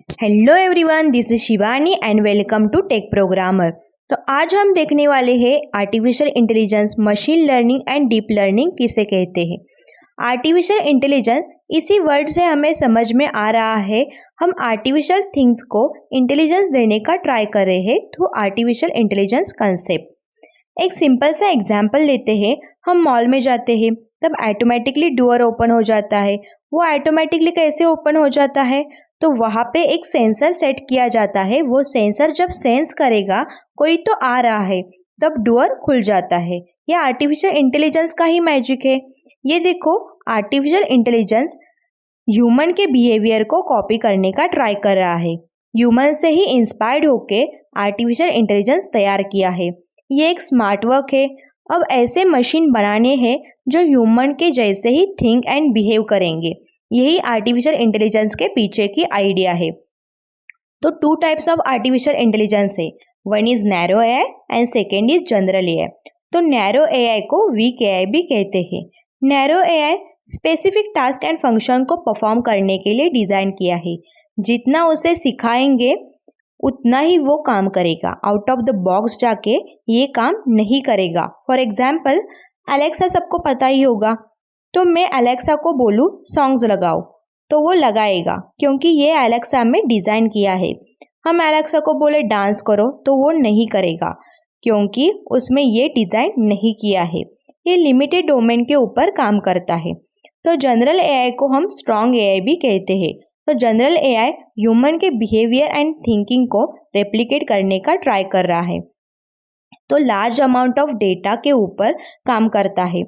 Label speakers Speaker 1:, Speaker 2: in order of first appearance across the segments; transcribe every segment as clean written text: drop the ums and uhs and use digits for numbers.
Speaker 1: Hello everyone, this is Shivani and welcome to tech programmer. तो आज हम देखने वाले हैं artificial intelligence, machine learning and deep learning किसे कहते हैं। आर्टिफिशियल इंटेलिजेंस इसी वर्ड से हमें समझ में आ रहा है। हम आर्टिफिशियल थिंग्स को इंटेलिजेंस देने का ट्राई कर रहे हैं थ्रू आर्टिफिशियल इंटेलिजेंस कंसेप्ट। एक सिंपल सा एग्जाम्पल लेते हैं। हम मॉल में जाते हैं, तब ऑटोमेटिकली डोर ओपन हो जाता है। वो ऑटोमेटिकली कैसे ओपन हो जाता है? तो वहाँ पे एक सेंसर सेट किया जाता है। वो सेंसर जब सेंस करेगा कोई तो आ रहा है, तब डोर खुल जाता है। ये आर्टिफिशियल इंटेलिजेंस का ही मैजिक है। ये देखो, आर्टिफिशियल इंटेलिजेंस ह्यूमन के बिहेवियर को कॉपी करने का ट्राई कर रहा है। ह्यूमन से ही इंस्पायर्ड होके आर्टिफिशियल इंटेलिजेंस तैयार किया है। ये एक स्मार्ट वर्क है। अब ऐसे मशीन बनाने हैं जो ह्यूमन के जैसे ही थिंक एंड बिहेव करेंगे। यही आर्टिफिशियल इंटेलिजेंस के पीछे की आइडिया है। तो two types of artificial intelligence है। One is narrow AI and second is general AI. तो नैरो एआई को वीक एआई भी कहते हैं। Narrow AI specific task and function को परफॉर्म करने के लिए डिजाइन किया है। जितना उसे सिखाएंगे उतना ही वो काम करेगा। आउट ऑफ द बॉक्स जाके ये काम नहीं करेगा। फॉर एग्जाम्पल, अलेक्सा सबको पता ही होगा। तो मैं अलेक्सा को बोलूँ सॉन्ग्स लगाओ, तो वो लगाएगा, क्योंकि ये अलेक्सा में डिज़ाइन किया है। हम अलेक्सा को बोले डांस करो, तो वो नहीं करेगा, क्योंकि उसमें ये डिज़ाइन नहीं किया है। ये लिमिटेड डोमेन के ऊपर काम करता है। तो जनरल एआई को हम स्ट्रॉन्ग एआई भी कहते हैं। तो जनरल एआई ह्यूमन के बिहेवियर एंड थिंकिंग को रेप्लिकेट करने का ट्राई कर रहा है। तो लार्ज अमाउंट ऑफ डेटा के ऊपर काम करता है।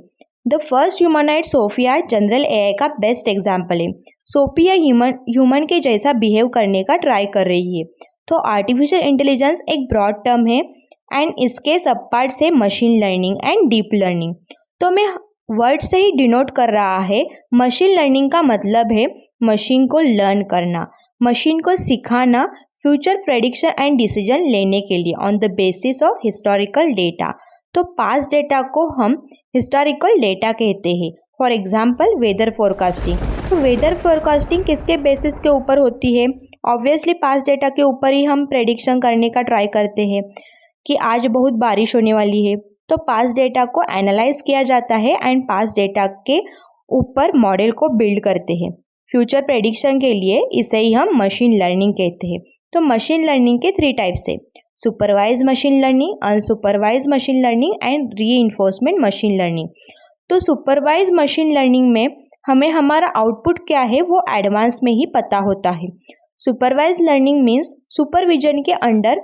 Speaker 1: The first humanoid Sophia general AI का बेस्ट एग्जाम्पल है। सोफिया ह्यूमन के जैसा बिहेव करने का ट्राई कर रही है। तो आर्टिफिशियल इंटेलिजेंस एक ब्रॉड टर्म है एंड इसके सब पार्ट से machine learning and deep learning. तो मैं वर्ड से ही डिनोट कर रहा है। मशीन लर्निंग का मतलब है मशीन को लर्न करना, मशीन को सिखाना फ्यूचर प्रेडिक्शन एंड डिसीजन लेने के लिए on the basis of historical data. तो पास्ट डेटा को हम हिस्टोरिकल डेटा कहते हैं। For example, weather forecasting. तो वेदर फोरकास्टिंग किसके बेसिस के ऊपर होती है? ऑब्वियसली पास्ट डेटा के ऊपर ही हम प्रेडिक्शन करने का ट्राई करते हैं कि आज बहुत बारिश होने वाली है। तो पास्ट डेटा को एनालाइज किया जाता है एंड पास्ट डेटा के ऊपर मॉडल को बिल्ड करते हैं फ्यूचर प्रेडिक्शन के लिए। इसे ही हम मशीन लर्निंग कहते हैं। तो मशीन लर्निंग के 3 टाइप्स है: supervise machine learning, unsupervise machine learning and reinforcement machine learning. तो सुपरवाइज मशीन लर्निंग में हमें हमारा आउटपुट क्या है वो एडवांस में ही पता होता है। सुपरवाइज लर्निंग मीन्स सुपरविजन के अंडर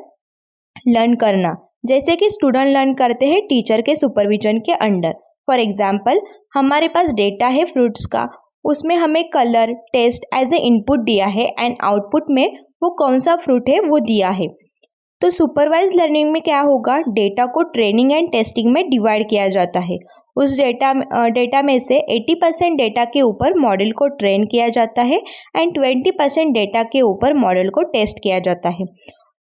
Speaker 1: लर्न करना, जैसे कि स्टूडेंट लर्न करते हैं टीचर के सुपरविजन के अंडर। फॉर एग्जाम्पल, हमारे पास डेटा है फ्रूट्स का, उसमें हमें colour, taste as a input दिया है एंड आउटपुट में वो कौन सा फ्रूट है वो दिया है। तो सुपरवाइज लर्निंग में क्या होगा? डेटा को ट्रेनिंग एंड टेस्टिंग में डिवाइड किया जाता है। उस डेटा में से 80% डेटा के ऊपर मॉडल को ट्रेन किया जाता है एंड 20% डेटा के ऊपर मॉडल को टेस्ट किया जाता है।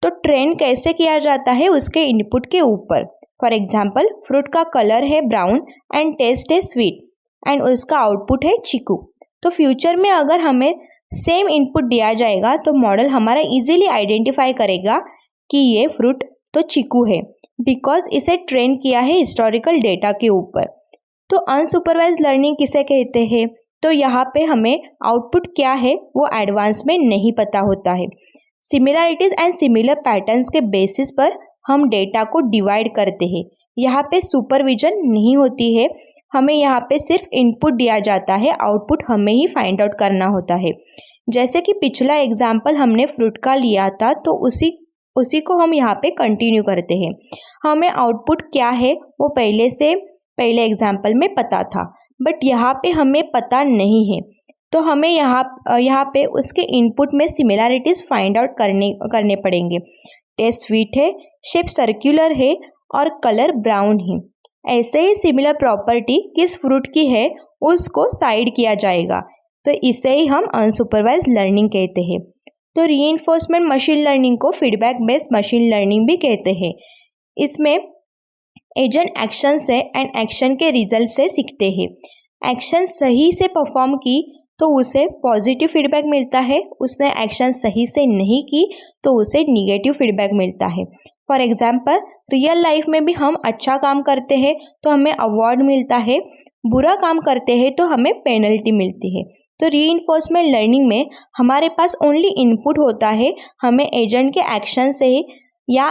Speaker 1: तो ट्रेन कैसे किया जाता है? उसके इनपुट के ऊपर। फॉर एग्जाम्पल, फ्रूट का कलर है ब्राउन एंड टेस्ट है स्वीट एंड उसका आउटपुट है चीकू। तो फ्यूचर में अगर हमें सेम इनपुट दिया जाएगा तो मॉडल हमारा इजीली आइडेंटिफाई करेगा कि ये फ्रूट तो चीकू है, बिकॉज इसे ट्रेन किया है हिस्टोरिकल डेटा के ऊपर। तो अनसुपरवाइज लर्निंग किसे कहते हैं? तो यहाँ पे हमें आउटपुट क्या है वो एडवांस में नहीं पता होता है। सिमिलरिटीज एंड सिमिलर पैटर्न्स के बेसिस पर हम डेटा को डिवाइड करते हैं। यहाँ पे सुपरविजन नहीं होती है। हमें यहाँ पे सिर्फ इनपुट दिया जाता है, आउटपुट हमें ही फाइंड आउट करना होता है। जैसे कि पिछला एग्जाम्पल हमने फ्रूट का लिया था, तो उसी को हम यहाँ पे कंटिन्यू करते हैं। हमें आउटपुट क्या है वो पहले एग्जाम्पल में पता था, बट यहाँ पे हमें पता नहीं है। तो हमें यहाँ पे उसके इनपुट में सिमिलरिटीज फाइंड आउट करने पड़ेंगे। टेस्ट स्वीट है, शेप सर्कुलर है और कलर ब्राउन है। ऐसे ही सिमिलर प्रॉपर्टी किस फ्रूट की है उसको साइड किया जाएगा। तो इसे ही हम अनसुपरवाइज लर्निंग कहते हैं। तो रीइंफोर्समेंट मशीन लर्निंग को फीडबैक बेस्ड मशीन लर्निंग भी कहते हैं। इसमें एजेंट एक्शन से एंड एक्शन के रिजल्ट से सीखते हैं। एक्शन सही से परफॉर्म की तो उसे पॉजिटिव फीडबैक मिलता है, उसने एक्शन सही से नहीं की तो उसे निगेटिव फीडबैक मिलता है। फॉर एग्जाम्पल, रियल लाइफ में भी हम अच्छा काम करते हैं तो हमें अवार्ड मिलता है, बुरा काम करते हैं तो हमें पेनल्टी मिलती है। तो रीइंफोर्समेंट लर्निंग में हमारे पास ओनली इनपुट होता है, हमें एजेंट के एक्शन से या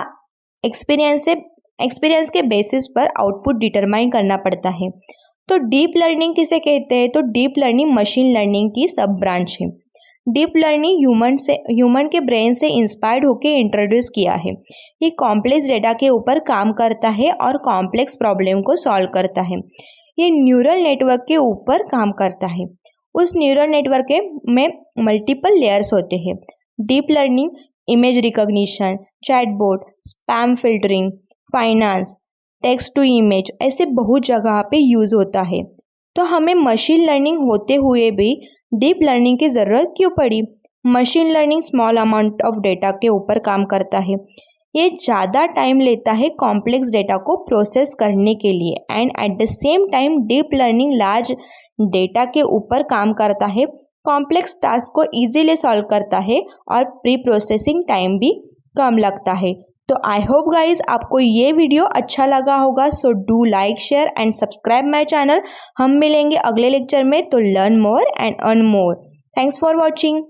Speaker 1: एक्सपीरियंस के बेसिस पर आउटपुट डिटरमाइन करना पड़ता है। तो डीप लर्निंग किसे कहते हैं? तो डीप लर्निंग मशीन लर्निंग की सब ब्रांच है। डीप लर्निंग ह्यूमन के ब्रेन से इंस्पायर्ड होकर इंट्रोड्यूस किया है। ये कॉम्प्लेक्स डेटा के ऊपर काम करता है और कॉम्प्लेक्स प्रॉब्लम को सॉल्व करता है। ये न्यूरल नेटवर्क के ऊपर काम करता है। उस न्यूरल नेटवर्क में मल्टीपल लेयर्स होते हैं। Deep learning image recognition, chatbot, spam filtering, finance, text to image, ऐसे बहुत जगह पे यूज़ होता है। तो हमें मशीन लर्निंग होते हुए भी डीप लर्निंग की ज़रूरत क्यों पड़ी? Machine learning small amount of data के ऊपर काम करता है। ये ज़्यादा टाइम लेता है कॉम्प्लेक्स डेटा को प्रोसेस करने के लिए, and at the same time deep learning large data के ऊपर काम करता है, कॉम्प्लेक्स टास्क को इजीली सॉल्व करता है और प्री प्रोसेसिंग टाइम भी कम लगता है। तो आई होप गाइज आपको ये वीडियो अच्छा लगा होगा। So do like, share and subscribe my channel. हम मिलेंगे अगले लेक्चर में। तो learn more and earn more. Thanks for watching.